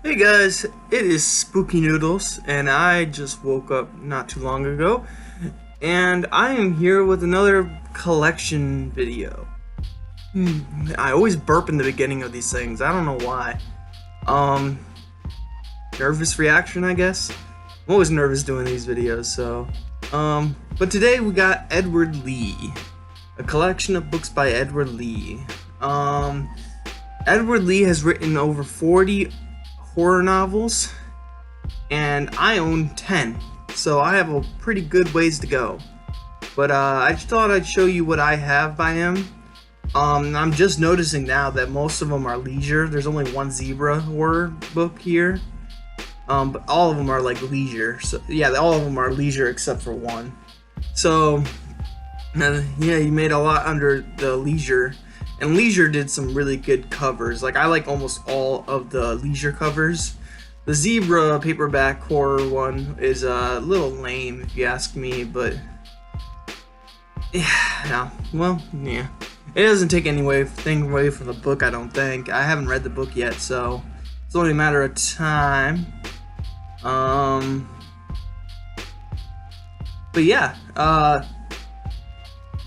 Hey guys, it is Spooky Noodles, and I just woke up not too long ago, and I am here with another collection video. I always burp in the beginning of these things, I don't know why. Um, Nervous reaction, I guess? I'm always nervous doing these videos, so. But today we got Edward Lee, a collection of books by Edward Lee. Edward Lee has written over 40 horror novels, and I own 10, so I have a pretty good ways to go. But I just thought I'd show you what I have by him. I'm just noticing now that most of them are leisure. There's only one zebra horror book here, but all of them are like leisure. So yeah, all of them are leisure except for one. So yeah, he made a lot under the leisure. And Leisure did some really good covers. Like, I like almost all of the Leisure covers. The Zebra paperback horror one is a little lame, if you ask me, but yeah, well, yeah. It doesn't take anything away from the book, I don't think. I haven't read the book yet, so it's only a matter of time. But yeah,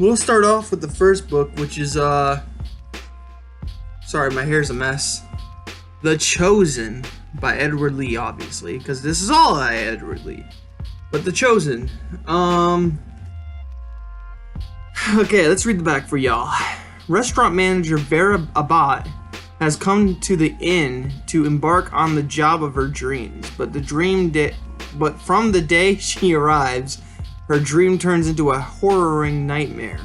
we'll start off with the first book, which is sorry, my hair's a mess. The Chosen by Edward Lee, obviously, because this is all by Edward Lee. But The Chosen. Okay, let's read the back for y'all. Restaurant manager Vera Abad has come to the inn to embark on the job of her dreams, but from the day she arrives, her dream turns into a horroring nightmare.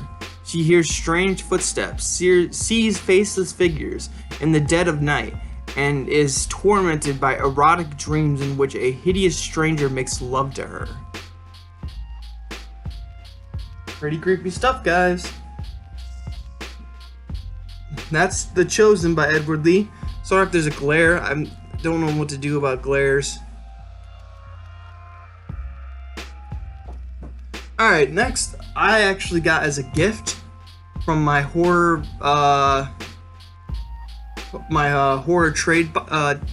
She hears strange footsteps, sees faceless figures in the dead of night, and is tormented by erotic dreams in which a hideous stranger makes love to her. Pretty creepy stuff, guys. That's The Chosen by Edward Lee. Sorry if there's a glare. I don't know what to do about glares. Alright, next I actually got as a gift from my horror horror trade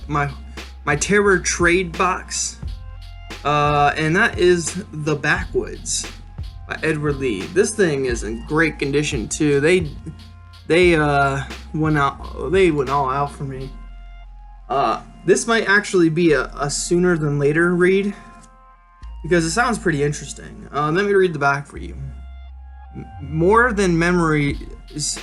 my terror trade box, and that is The Backwoods by Edward Lee. This thing is in great condition too. They went all out for me. This might actually be a sooner than later read, because it sounds pretty interesting. Let me read the back for you. More than memories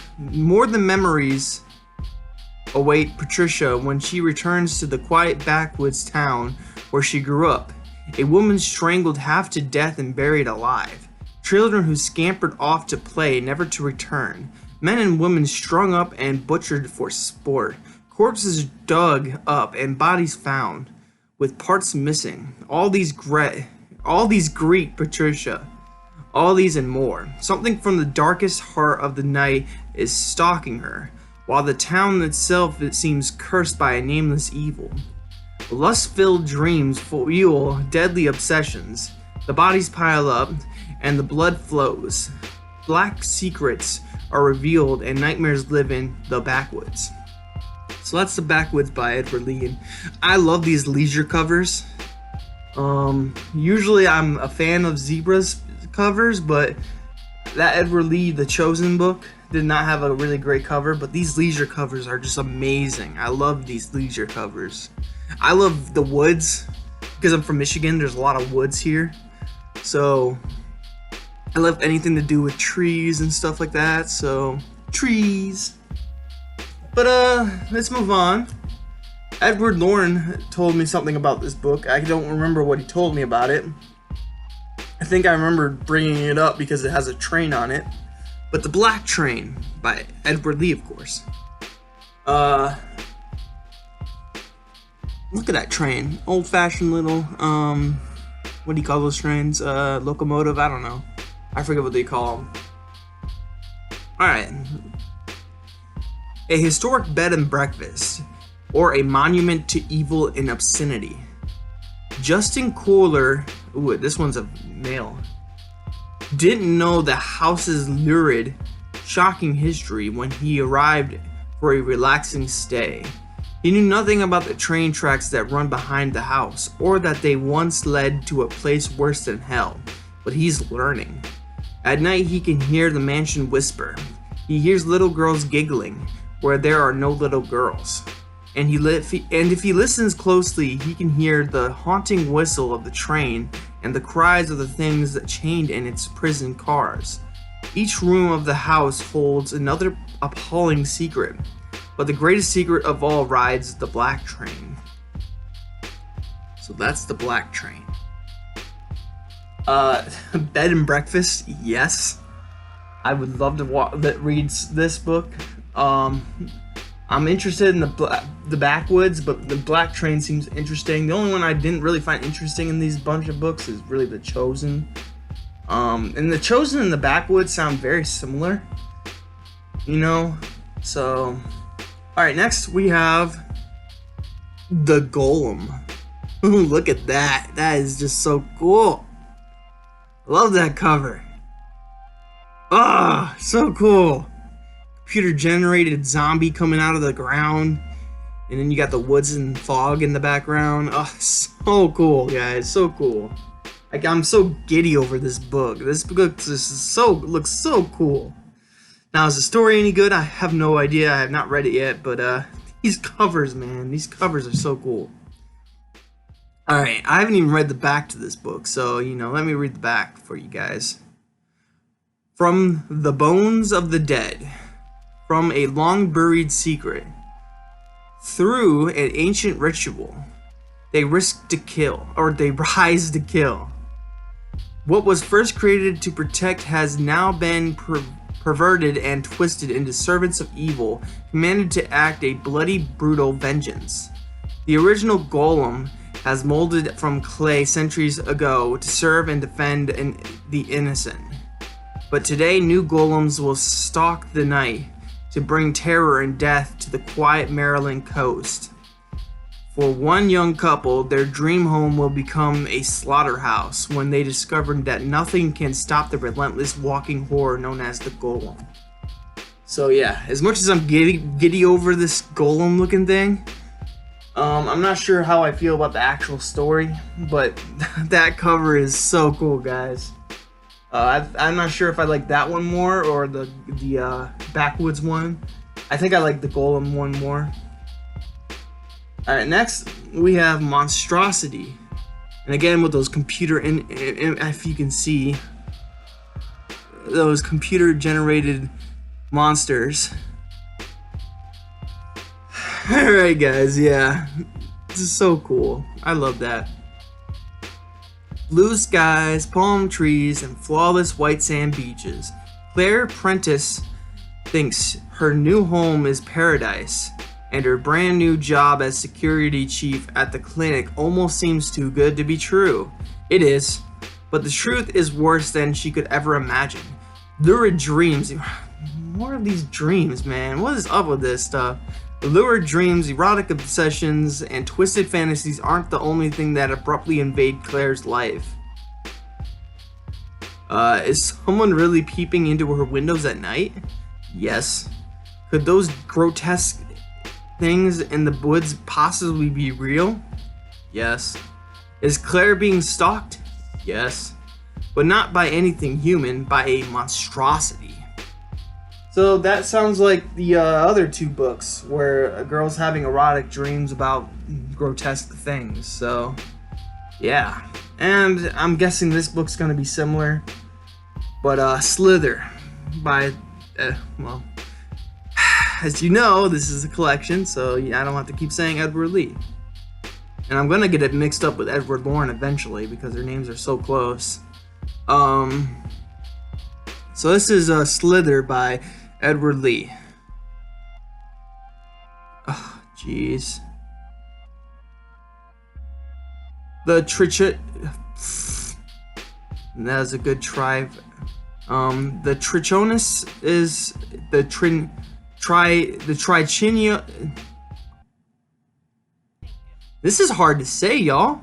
await Patricia when she returns to the quiet backwoods town where she grew up. A woman strangled half to death and buried alive. Children who scampered off to play, never to return. Men and women strung up and butchered for sport. Corpses dug up and bodies found, with parts missing. All these greet Patricia. All these and more. Something from the darkest heart of the night is stalking her, while the town itself, it seems cursed by a nameless evil. Lust-filled dreams fuel deadly obsessions. The bodies pile up, and the blood flows. Black secrets are revealed, and nightmares live in the backwoods. So that's The Backwoods by Edward Lee. And I love these leisure covers. Usually I'm a fan of zebras covers, but that Edward Lee The Chosen book did not have a really great cover, but these leisure covers are just amazing. I love these leisure covers. I love the woods, because I'm from Michigan. There's a lot of woods here, so I love anything to do with trees and stuff like that. So trees. But let's move on. Edward Lauren told me something about this book. I don't remember what he told me about it. I think I remember bringing it up because it has a train on it. But The Black Train by Edward Lee, of course. Look at that train. Old-fashioned little, what do you call those trains? Locomotive? I don't know. I forget what they call them. Alright. A historic bed and breakfast, or a monument to evil and obscenity. Justin Kohler, ooh, this one's a male, didn't know the house's lurid, shocking history when he arrived for a relaxing stay. He knew nothing about the train tracks that run behind the house, or that they once led to a place worse than hell, but he's learning. At night he can hear the mansion whisper. He hears little girls giggling where there are no little girls. And if he listens closely, he can hear the haunting whistle of the train and the cries of the things that chained in its prison cars. Each room of the house holds another appalling secret, but the greatest secret of all rides the black train. So that's the black train. Bed and breakfast, yes. I would love to read this book. I'm interested in the backwoods, but the black train seems interesting. The only one I didn't really find interesting in these bunch of books is really The Chosen. And The Chosen and the backwoods sound very similar, you know. So, all right, next we have The Golem. Ooh, look at that. That is just so cool. Love that cover. Ah, so cool. Computer generated zombie coming out of the ground, and then you got the woods and fog in the background. Oh, so cool, guys, so cool. Like, I'm so giddy over this book. This book looks so cool. Now, is the story any good? I have no idea. I have not read it yet, but these covers, man, these covers are so cool. All right, I haven't even read the back to this book, so, you know, let me read the back for you guys. From the bones of the dead, from a long-buried secret, through an ancient ritual, they rise to kill. What was first created to protect has now been perverted and twisted into servants of evil, commanded to act a bloody, brutal vengeance. The original golem has molded from clay centuries ago to serve and defend the innocent. But today, new golems will stalk the night to bring terror and death to the quiet Maryland coast. For one young couple, their dream home will become a slaughterhouse when they discover that nothing can stop the relentless walking horror known as the golem. So yeah, as much as I'm giddy over this golem looking thing, I'm not sure how I feel about the actual story, but that cover is so cool, guys. I'm not sure if I like that one more or the backwoods one. I think I like the golem one more. Alright, next we have Monstrosity. And again with those if you can see, those computer generated monsters. Alright guys, yeah. This is so cool. I love that. Blue skies, palm trees, and flawless white sand beaches. Claire Prentice thinks her new home is paradise, and her brand new job as security chief at the clinic almost seems too good to be true. It is, but the truth is worse than she could ever imagine. Lurid dreams. More of these dreams, man. What is up with this stuff? Lurid dreams, erotic obsessions, and twisted fantasies aren't the only thing that abruptly invade Claire's life. Is someone really peeping into her windows at night? Yes. Could those grotesque things in the woods possibly be real? Yes. Is Claire being stalked? Yes. But not by anything human, by a monstrosity. So that sounds like the other two books where a girl's having erotic dreams about grotesque things. So yeah, and I'm guessing this book's gonna be similar. But Slither by well, as you know, this is a collection, so yeah, I don't have to keep saying Edward Lee. And I'm gonna get it mixed up with Edward Lauren eventually because their names are so close. So this is Slither by Edward Lee. Oh, jeez. That was a good try. The Trichonus is the Trichinia. This is hard to say, y'all.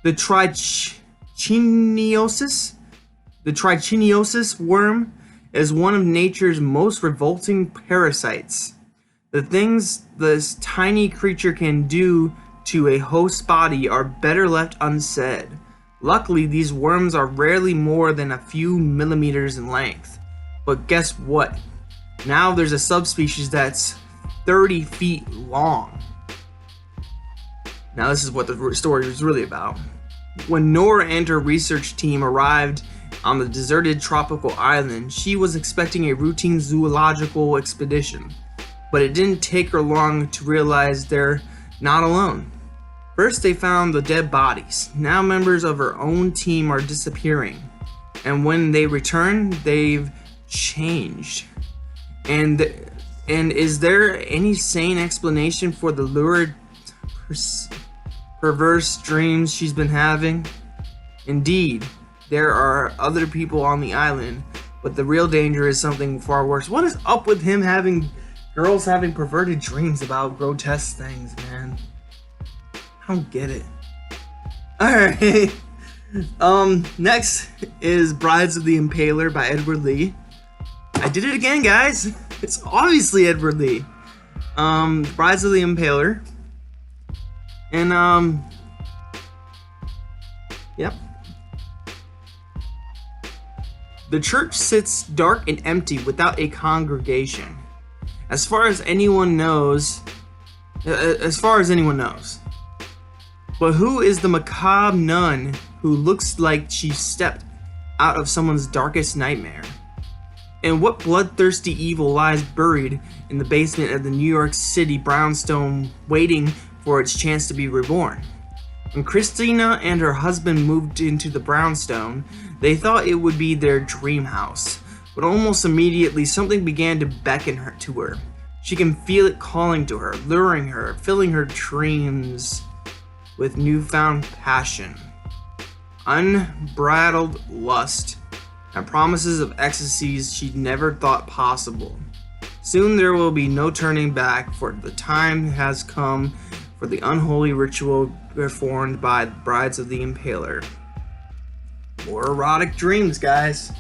The Trichiniosis worm is one of nature's most revolting parasites. The things this tiny creature can do to a host's body are better left unsaid. Luckily, these worms are rarely more than a few millimeters in length. But guess what? Now there's a subspecies that's 30 feet long. Now this is what the story was really about. When Nora and her research team arrived on the deserted tropical island, she was expecting a routine zoological expedition. But it didn't take her long to realize they're not alone. First, they found the dead bodies. Now members of her own team are disappearing. And when they return, they've changed. And is there any sane explanation for the lurid, perverse dreams she's been having? Indeed, there are other people on the island, but the real danger is something far worse. What is up with him having girls having perverted dreams about grotesque things, man? I don't get it. Alright. Next is Brides of the Impaler by Edward Lee. I did it again, guys. It's obviously Edward Lee. Brides of the Impaler. And, yep. The church sits dark and empty without a congregation. As far as anyone knows. But who is the macabre nun who looks like she stepped out of someone's darkest nightmare? And what bloodthirsty evil lies buried in the basement of the New York City brownstone waiting for its chance to be reborn? When Christina and her husband moved into the brownstone, they thought it would be their dream house. But almost immediately something began to beckon to her. She can feel it calling to her, luring her, filling her dreams with newfound passion, unbridled lust, and promises of ecstasies she'd never thought possible. Soon there will be no turning back, for the time has come for the unholy ritual performed by the Brides of the Impaler. More erotic dreams, guys.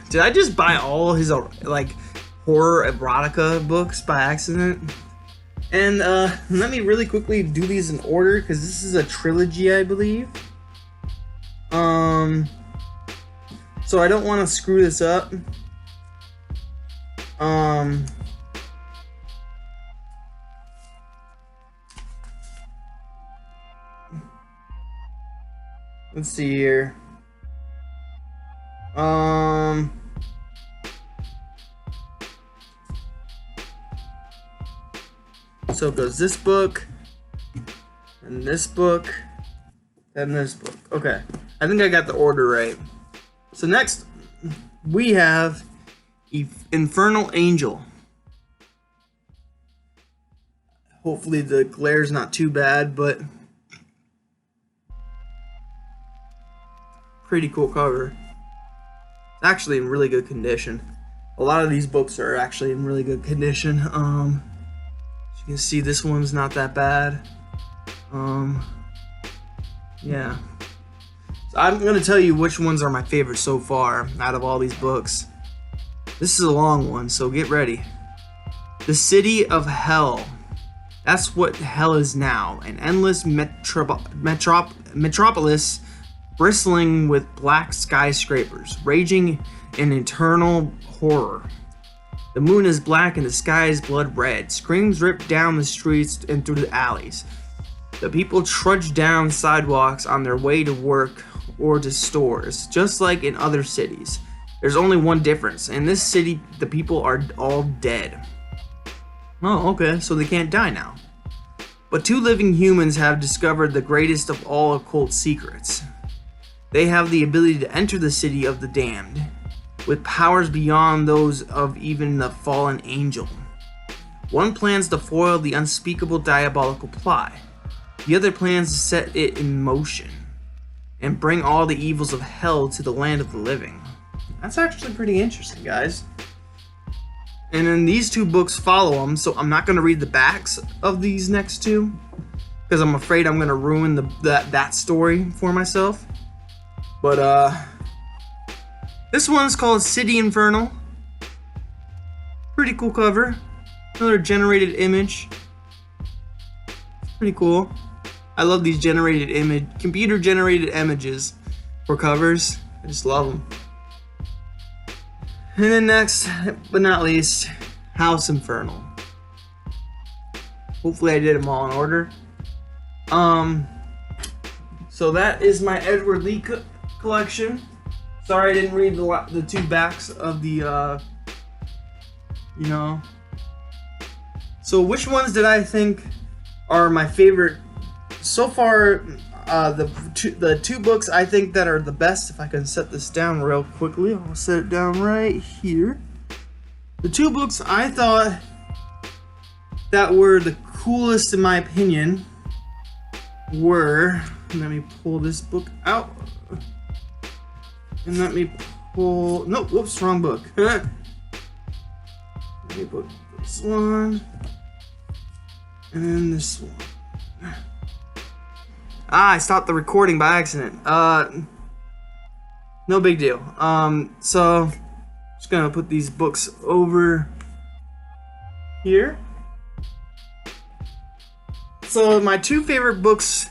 Did I just buy all his horror erotica books by accident? And let me really quickly do these in order, because this is a trilogy, I believe. So I don't want to screw this up. Let's see here. So it goes this book, and this book, and this book. Okay, I think I got the order right. So next, we have Infernal Angel. Hopefully the glare's not too bad, but pretty cool cover. It's actually in really good condition. A lot of these books are actually in really good condition. As you can see, this one's not that bad. Yeah. So I'm gonna tell you which ones are my favorite so far out of all these books. This is a long one, so get ready. The City of Hell. That's what hell is now. An endless metropolis bristling with black skyscrapers, raging in eternal horror. The moon is black and the sky is blood red. Screams rip down the streets and through the alleys. The people trudge down sidewalks on their way to work or to stores, just like in other cities. There's only one difference. In this city, the people are all dead. Oh, okay, so they can't die now. But two living humans have discovered the greatest of all occult secrets. They have the ability to enter the city of the damned, with powers beyond those of even the fallen angel. One plans to foil the unspeakable diabolical plot. The other plans to set it in motion and bring all the evils of hell to the land of the living. That's actually pretty interesting, guys. And then these two books follow them, so I'm not going to read the backs of these next two, because I'm afraid I'm going to ruin that story for myself. But this one's called City Infernal. Pretty cool cover. Another generated image. It's pretty cool. I love these computer generated images for covers. I just love them. And then next, but not least, House Infernal. Hopefully I did them all in order. So that is my Edward Lee collection. Sorry I didn't read the two backs of the, So which ones did I think are my favorite so far? The two books I think that are the best, if I can set this down real quickly, I'll set it down right here. The two books I thought that were the coolest in my opinion were, let me pull this book out, and let me pull, nope, whoops, wrong book. Let me put this one, and then this one. I stopped the recording by accident. No big deal. So just gonna put these books over here. So my two favorite books,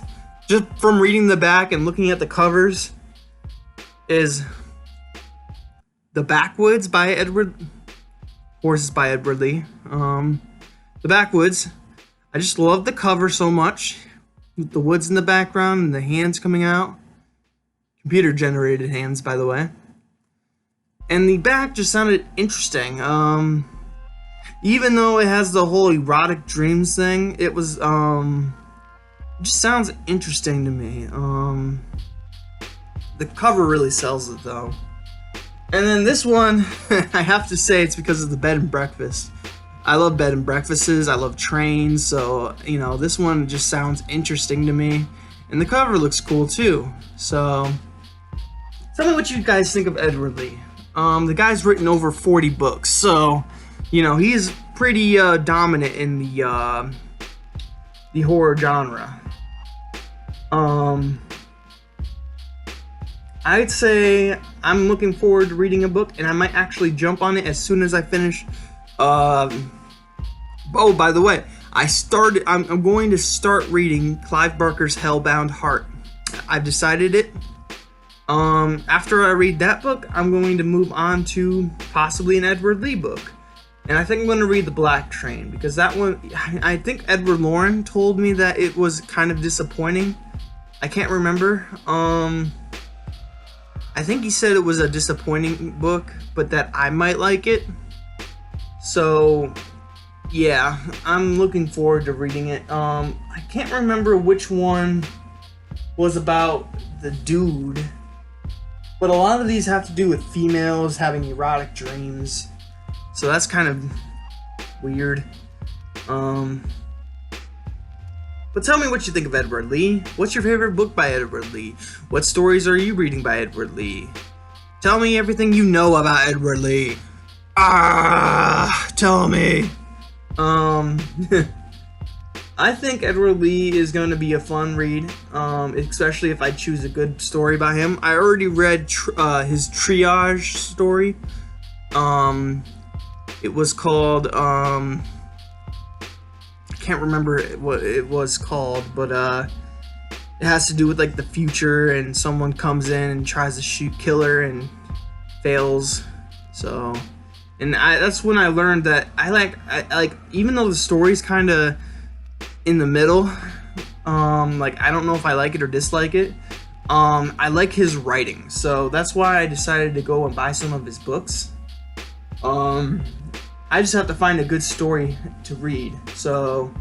just from reading the back and looking at the covers, is The Backwoods by Horses by Edward Lee. The Backwoods. I just love the cover so much. With the woods in the background and the hands coming out. Computer generated hands, by the way. And the back just sounded interesting. Even though it has the whole erotic dreams thing, it was, it just sounds interesting to me. The cover really sells it though. And then this one, I have to say it's because of the bed and breakfast. I love bed and breakfasts, I love trains, so, this one just sounds interesting to me. And the cover looks cool too. So, tell me what you guys think of Edward Lee. The guy's written over 40 books, so, he's pretty dominant in the horror genre. I'd say I'm looking forward to reading a book, and I might actually jump on it as soon as I finish. Oh, by the way, I'm going to start reading Clive Barker's Hellbound Heart. I've decided it. After I read that book, I'm going to move on to possibly an Edward Lee book. And I think I'm going to read The Black Train, because that one, I think Edward Lauren told me that it was kind of disappointing. I can't remember. I think he said it was a disappointing book, but that I might like it. So, yeah, I'm looking forward to reading it. I can't remember which one was about the dude, but a lot of these have to do with females having erotic dreams. So that's kind of weird. But tell me what you think of Edward Lee. What's your favorite book by Edward Lee? What stories are you reading by Edward Lee? Tell me everything you know about Edward Lee. Tell me. I think Edward Lee is going to be a fun read, especially if I choose a good story by him. I already read his Triage story. It was called, I can't remember what it was called, but it has to do with like the future, and someone comes in and tries to kill her and fails. So, and that's when I learned that I like even though the story's kind of in the middle, like I don't know if I like it or dislike it. I like his writing, so that's why I decided to go and buy some of his books. I just have to find a good story to read. So,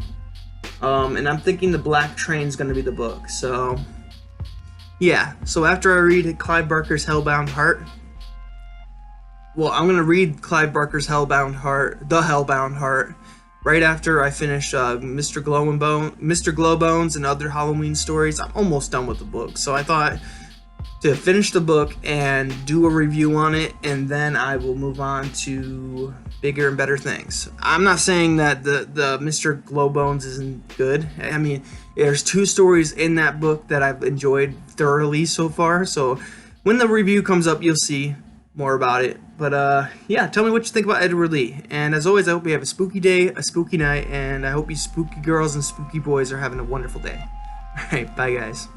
and I'm thinking The Black Train's gonna be the book. So, yeah. So after I read Clive Barker's Hellbound Heart, well, I'm gonna read Clive Barker's The Hellbound Heart, right after I finish Mr. Glowbones and Other Halloween Stories. I'm almost done with the book, so I thought to finish the book and do a review on it, and then I will move on to bigger and better things. I'm not saying that the Mr. Glowbones isn't good. I mean, there's 2 stories in that book that I've enjoyed thoroughly so far, so when the review comes up, you'll see more about it. But yeah, tell me what you think about Edward Lee. And as always, I hope you have a spooky day, a spooky night, and I hope you spooky girls and spooky boys are having a wonderful day. All right, bye guys.